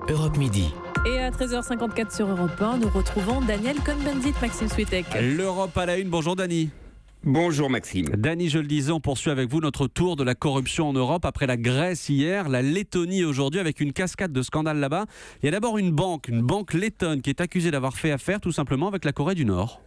Europe Midi. Et à 13h54 sur Europe 1, nous retrouvons Daniel Cohn-Bendit, Maxime Switek. L'Europe à la une, bonjour Dany. Bonjour Maxime. Dany, je le disais, on poursuit avec vous notre tour de la corruption en Europe. Après la Grèce hier, la Lettonie aujourd'hui, avec une cascade de scandales là-bas. Il y a d'abord une banque lettonne qui est accusée d'avoir fait affaire tout simplement avec la Corée du Nord.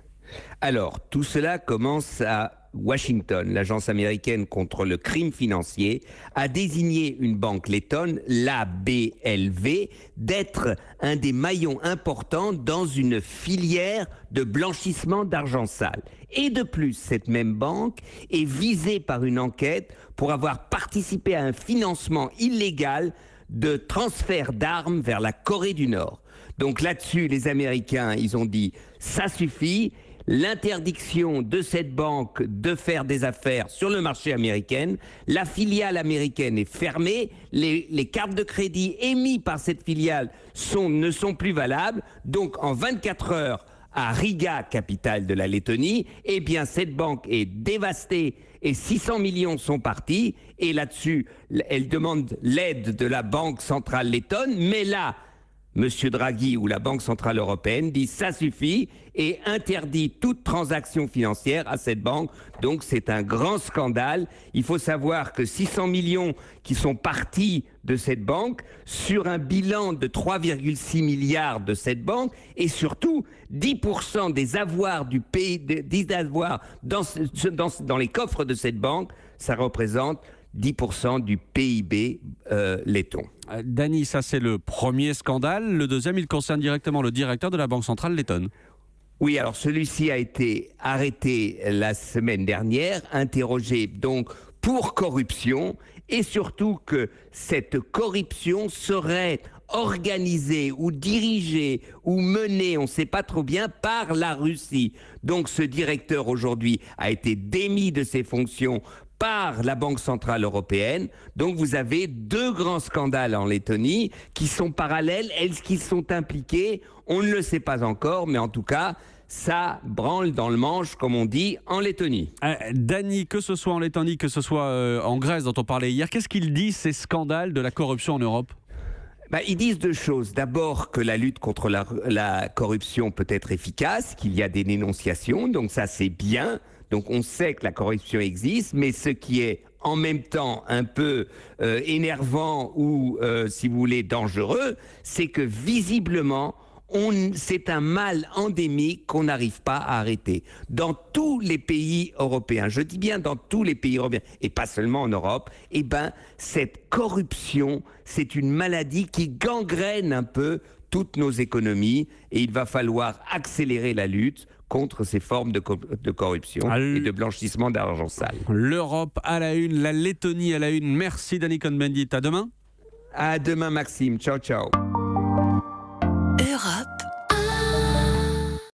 Alors, tout cela commence à Washington. L'agence américaine contre le crime financier a désigné une banque lettonne, l'ABLV, d'être un des maillons importants dans une filière de blanchissement d'argent sale. Et de plus, cette même banque est visée par une enquête pour avoir participé à un financement illégal de transfert d'armes vers la Corée du Nord. Donc là-dessus, les Américains, ils ont dit « ça suffit ». L'interdiction de cette banque de faire des affaires sur le marché américain. La filiale américaine est fermée. Les cartes de crédit émises par cette filiale ne sont plus valables. Donc, en 24 heures, à Riga, capitale de la Lettonie, eh bien, cette banque est dévastée et 600 millions sont partis. Et là-dessus, elle demande l'aide de la Banque centrale lettonne. Mais là, Monsieur Draghi ou la Banque centrale européenne dit ça suffit et interdit toute transaction financière à cette banque. Donc c'est un grand scandale. Il faut savoir que 600 millions qui sont partis de cette banque sur un bilan de 3,6 milliards de cette banque et surtout 10% des avoirs du pays, des avoirs dans les coffres de cette banque, ça représente 10% du PIB letton. Dany, ça c'est le premier scandale. Le deuxième, il concerne directement le directeur de la Banque centrale lettonne. Oui, alors celui-ci a été arrêté la semaine dernière, interrogé donc pour corruption et surtout que cette corruption serait organisée ou dirigée ou menée, on ne sait pas trop bien, par la Russie. Donc ce directeur aujourd'hui a été démis de ses fonctions par la Banque centrale européenne. Donc vous avez deux grands scandales en Lettonie qui sont parallèles. Est-ce qu'ils sont impliqués? On ne le sait pas encore, mais en tout cas, ça branle dans le manche, comme on dit, en Lettonie. Dany, que ce soit en Lettonie, que ce soit en Grèce dont on parlait hier, qu'est-ce qu'ils disent ces scandales de la corruption en Europe? Ils disent deux choses. D'abord que la lutte contre la corruption peut être efficace, qu'il y a des dénonciations, donc ça c'est bien. Donc on sait que la corruption existe, mais ce qui est en même temps un peu énervant ou, si vous voulez, dangereux, c'est que visiblement, c'est un mal endémique qu'on n'arrive pas à arrêter. Dans tous les pays européens, je dis bien dans tous les pays européens, et pas seulement en Europe, cette corruption, c'est une maladie qui gangrène un peu toutes nos économies et il va falloir accélérer la lutte contre ces formes de corruption et de blanchissement d'argent sale. L'Europe à la une, la Lettonie à la une. Merci Dany Cohn-Bendit. À demain. À demain Maxime. Ciao, ciao. Europe.